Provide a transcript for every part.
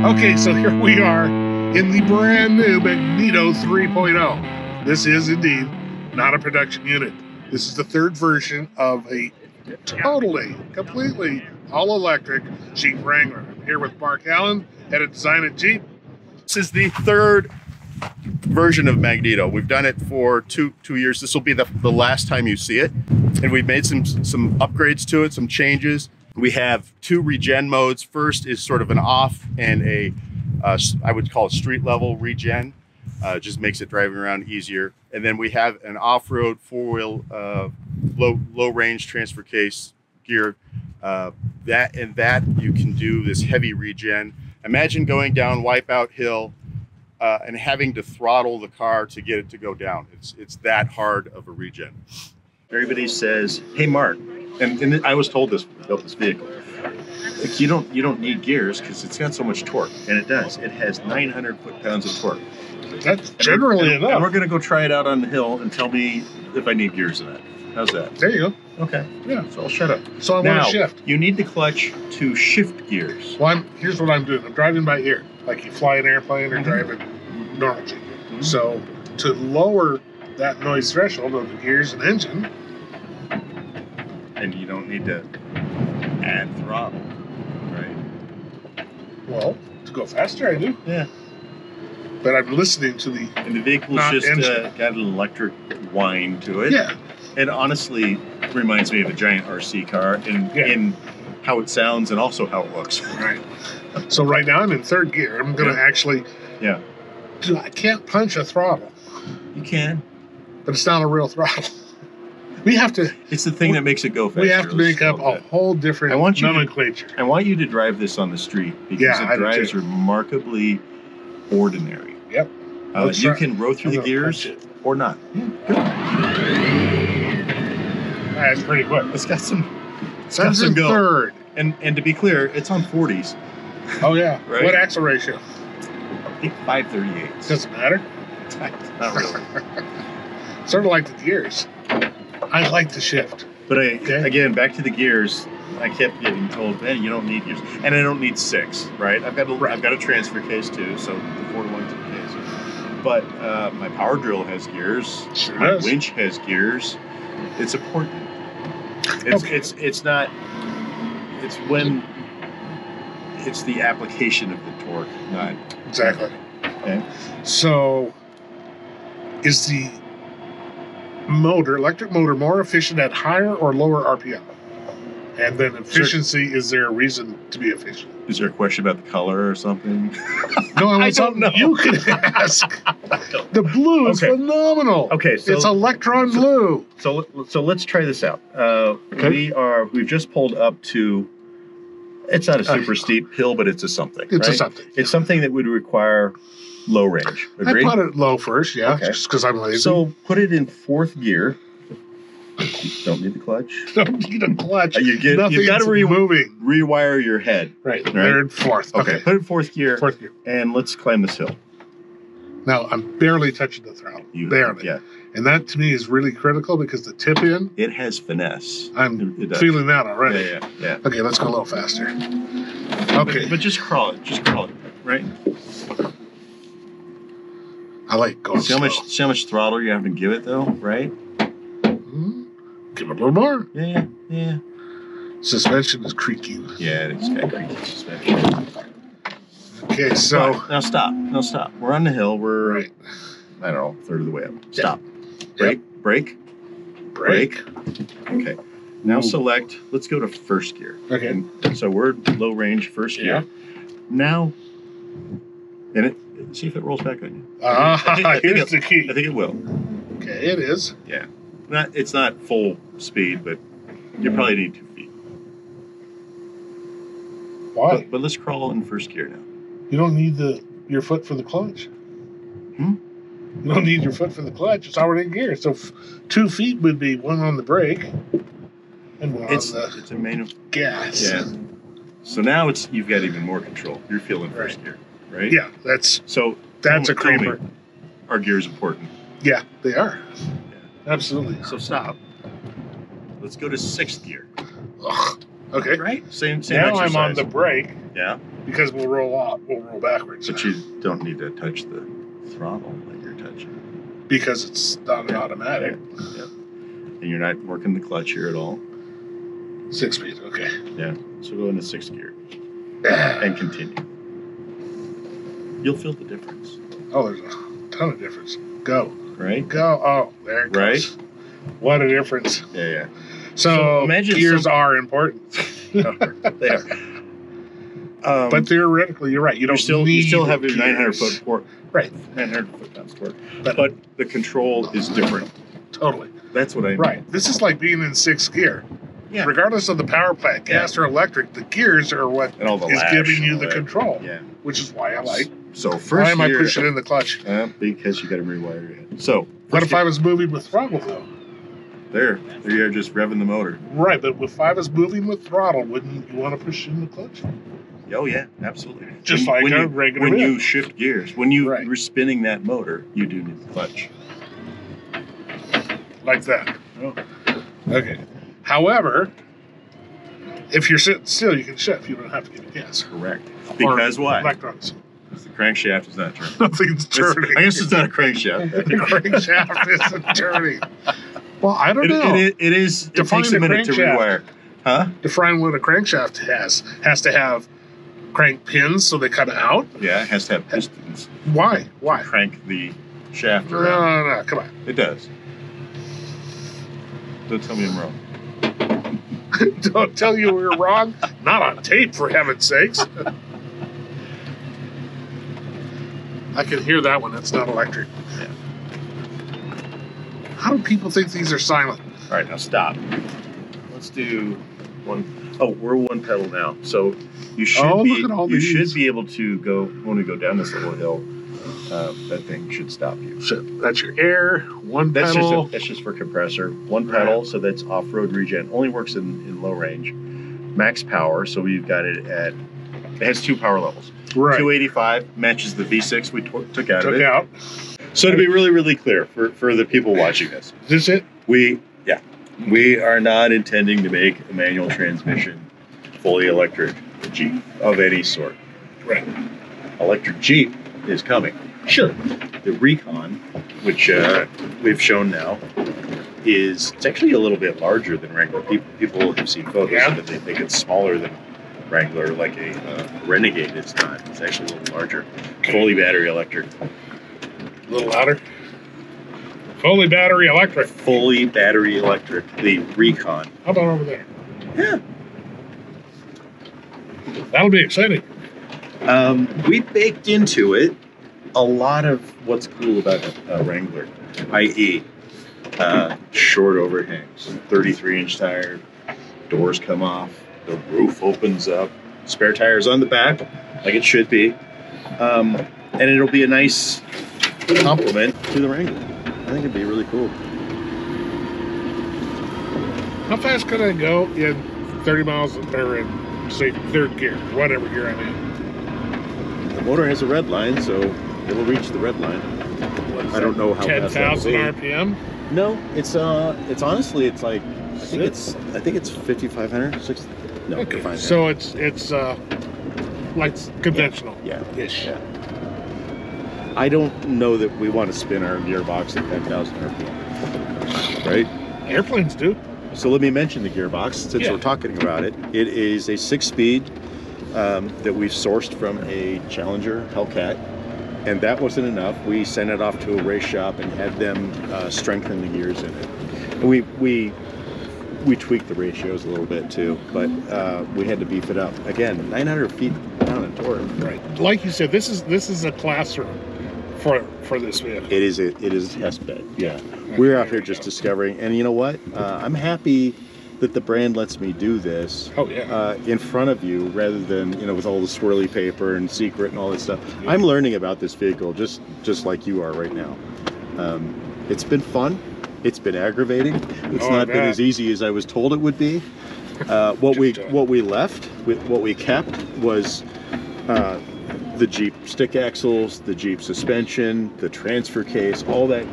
Okay, so here we are in the brand new Magneto 3.0. This is indeed not a production unit. This is the third version of a totally, completely all-electric Jeep Wrangler. I'm here with Mark Allen, head of design at Jeep. This is the third version of Magneto. We've done it for two years. This will be the last time you see it. And we've made some upgrades to it, some changes. We have two regen modes. First is sort of an off and a, I would call it street level regen. Just makes it driving around easier. And then we have an off-road four-wheel low range transfer case gear. That you can do this heavy regen. Imagine going down Wipeout Hill and having to throttle the car to get it to go down. It's that hard of a regen. Everybody says, "Hey, Mark," and I was told this when I built this vehicle. Like, you don't need gears because it's got so much torque, and it does. It has 900 foot-pounds of torque. That's generally enough. And we're going to go try it out on the hill and tell me if I need gears in that. How's that? There you go. Okay. Yeah. So I'll shut up. So I want to shift. You need the clutch to shift gears. Well, here's what I'm doing. I'm driving by ear, like you fly an airplane or driving normally. So to lower that noise threshold of the gears and engine. And you don't need to add throttle, right? Well, to go faster, I do. Yeah. But I'm listening to the. And the vehicle's just got an electric whine to it. Yeah. It honestly reminds me of a giant RC car in how it sounds and also how it looks. Right. So right now I'm in third gear. I'm going to actually. Yeah. I can't punch a throttle. You can. But it's not a real throttle. We have to. It's the thing that makes it go faster. We have to make up a whole different nomenclature. I want you to drive this on the street because it drives remarkably ordinary. Yep. You can row through the gears or not. That's pretty quick. It's got some. That's in third. And to be clear, it's on 40s. Oh yeah. Right? What axle ratio? I think 538. Doesn't matter. Not really. Sort of like the gears. I like the shift. But again, back to the gears. I kept getting told, "Man, you don't need gears," and I don't need 6, right? I've got a transfer case too, so the 4-to-1 case. But my power drill has gears. Sure my does. winch has gears. It's important. It's not. It's when it's the application of the torque, not exactly. Okay. So, is the electric motor, more efficient at higher or lower RPM? And then efficiency, is there a reason to be efficient? Is there a question about the color or something? No, I don't know. You can ask. The blue is phenomenal. Okay, so it's electron blue. So let's try this out. We've just pulled up to. It's not a super steep hill, but it's a something. It's a something. It's something that would require low range. Agreed? I put it low first, just because I'm lazy. So put it in 4th gear. Don't need the clutch. Don't need a clutch. You've got to rewire your head. Right. They're in 4th. Okay. Put it in 4th gear. 4th gear. And let's climb this hill. Now I'm barely touching the throttle. Barely. Yeah. And that to me is really critical because the tip in. It has finesse. I'm feeling that already. Yeah. Okay, let's go a little faster. Okay. But just crawl it. Just crawl it. Right? I like going slow. See how much throttle you have to give it though, right? Give it a little more. Yeah. Suspension is creaking. Yeah, it's got creaky suspension. Okay, so now stop. We're on the hill. We're I don't know, 1/3 of the way up. Stop. Brake. Okay. Now select. Let's go to 1st gear. Okay. And so we're low range 1st gear. Now, see if it rolls back on you. Here's the key. I think it will. Okay, it is. Yeah. It's not full speed, but you probably need 2 feet. Why? But let's crawl in 1st gear now. You don't need your foot for the clutch. You don't need your foot for the clutch. It's already in gear. So 2 feet would be one on the brake and one on the gas. Yeah. So now you've got even more control. You're feeling 1st gear, right? Yeah, that's a creeper. Are gears important? Yeah, they are. Absolutely. So stop. Let's go to 6th gear. Okay. Right? Same now exercise. I'm on the brake. Yeah. because we'll roll backwards. But you don't need to touch the throttle that you're touching. Because it's not an automatic. Yeah. And you're not working the clutch here at all. 6-speed, okay. Yeah. So go into 6th gear and continue. You'll feel the difference. Oh, there's a ton of difference. Go. Right? Go. Oh, there it goes. Right? What a difference. Yeah. So imagine gears are important. They are. But theoretically, you're right. You still have your gears. 900 foot torque. Right. 900 foot pounds torque. But the control is different. Totally. That's what I mean. Right. This is like being in 6th gear. Yeah. Regardless of the power plant, gas or electric, the gears are what And all the is lash giving you and the all that. control. Yeah. Which is why I like. So first Why am I gear- pushing in the clutch? Because you got to rewire your head. So What if I was moving with throttle though? There you're just revving the motor. Right, but if I was moving with throttle, wouldn't you want to push in the clutch? Oh yeah, absolutely. Just like a regular when whip. you shift gears, when you're Right. spinning that motor, you do need the clutch. Like that. Oh. Okay. However, if you're sitting still, you can shift. You don't have to give it gas. Correct. Because Or why? Electrons. The crankshaft is not turning. Nothing's turning. I guess it's not a crankshaft. The crankshaft isn't turning. Well, I don't know. It is. It Define takes a a minute to crankshaft. rewire. Huh? Define what a crankshaft has to have crank pins so they come out. Yeah, it has to have pistons. Why? Why? Crank the shaft No, around. no, come on. It does. Don't tell me I'm wrong. Don't tell you we were wrong. Not on tape, for heaven's sakes. I can hear that one. That's not electric. Yeah. How do people think these are silent? All right, now stop. Let's do one. Oh, we're one pedal now, so you should look at all you these. should be able to go when we go down this little hill. That thing should stop you. So that's your air, one pedal. That's just for compressor. One pedal, so that's off-road regen. Only works in low range. Max power, so we've got it at. It has 2 power levels. Right. 285 matches the V6 we took out of Took it. out. So to be really, really clear for the people watching this, Is this it? we are not intending to make a manual transmission, fully electric Jeep of any sort. Right. Electric Jeep is coming. Sure. The Recon, which we've shown now, it's actually a little bit larger than Wrangler. People have seen photos of it. They think it's smaller than Wrangler, like a Renegade. It's not. It's actually a little larger. Fully battery electric. A little louder. Fully battery electric. Fully battery electric. The Recon. How about over there? Yeah. That'll be exciting. We baked into it a lot of what's cool about a Wrangler, i.e. Short overhangs, 33-inch tire, doors come off, the roof opens up, spare tires on the back, like it should be, and it'll be a nice complement to the Wrangler. I think it'd be really cool. How fast can I go in 30 miles or in, say, 3rd gear, whatever gear I'm in? The motor has a red line, so it'll reach the red line. I don't know how fast that'll 10,000 be. RPM? No, it's honestly it's like I think it's 5,500, 6. No, Okay, fine. so it's like conventional. Yeah. Ish. Yeah. I don't know that we want to spin our gearbox at 10,000 RPM. Right? Airplanes do. So let me mention the gearbox since Yeah. we're talking about it. It is a 6-speed that we've sourced from a Challenger Hellcat, and that wasn't enough. We sent it off to a race shop and had them strengthen the gears in it. And we tweaked the ratios a little bit too, but we had to beef it up. Again, 900 feet down in torque. Right. Like you said, this is a classroom for this vehicle. It is a test bed. Yeah. We're out here just discovering, and you know what? I'm happy that the brand lets me do this Oh yeah. in front of you rather than, with all the swirly paper and secret and all that stuff. Yeah. I'm learning about this vehicle just like you are right now. It's been fun. It's been aggravating. It's Oh, I not been bet. as easy as I was told it would be. What we kept was the Jeep stick axles, the Jeep suspension, the transfer case, all that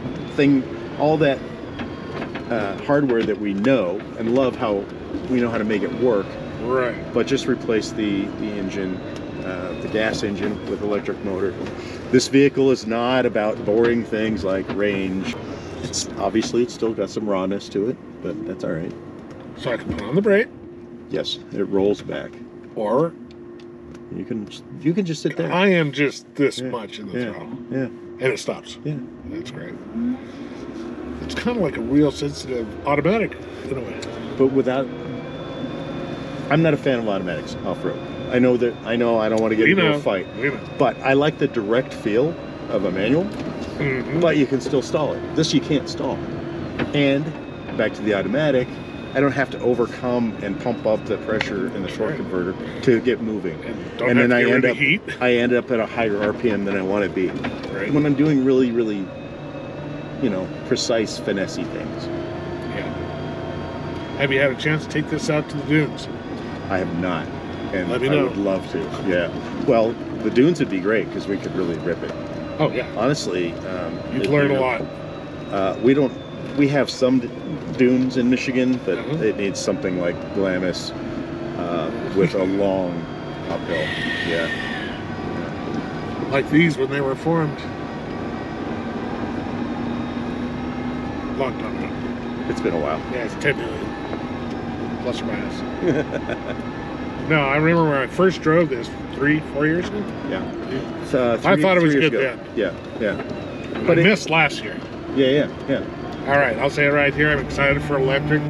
hardware that we know and love, how we know how to make it work, Right. but just replace the engine the gas engine with electric motor. This vehicle is not about boring things like range. It's still got some rawness to it, but that's all right. So I can put on the brake. Yes, it rolls back. Or you can just sit there. I am just this much in the throttle. Yeah. And it stops. Yeah. That's great. It's kind of like a real sensitive automatic in a way. But I'm not a fan of automatics off-road. I know I don't want to get into a fight. But I like the direct feel of a manual. Mm-hmm. But you can still stall it. This you can't stall. And back to the automatic, I don't have to overcome and pump up the pressure in the torque converter to get moving. And then I end up at a higher RPM than I want to be. Right. When I'm doing really, really, precise, finessey things. Yeah. Have you had a chance to take this out to the dunes? I have not. And Let me know. I would love to. Yeah. Well, the dunes would be great because we could really rip it. Oh, yeah. Honestly. You'd learn a lot. We have some dunes in Michigan, but it needs something like Glamis with a long uphill. Yeah. Like these when they were formed. Long time ago. It's been a while. Yeah, it's 10 million. Plus or minus. No, I remember when I first drove this 3-4 years ago. Yeah. I thought it was good then. Yeah. But I missed last year. Yeah. All right, I'll say it right here. I'm excited for electric.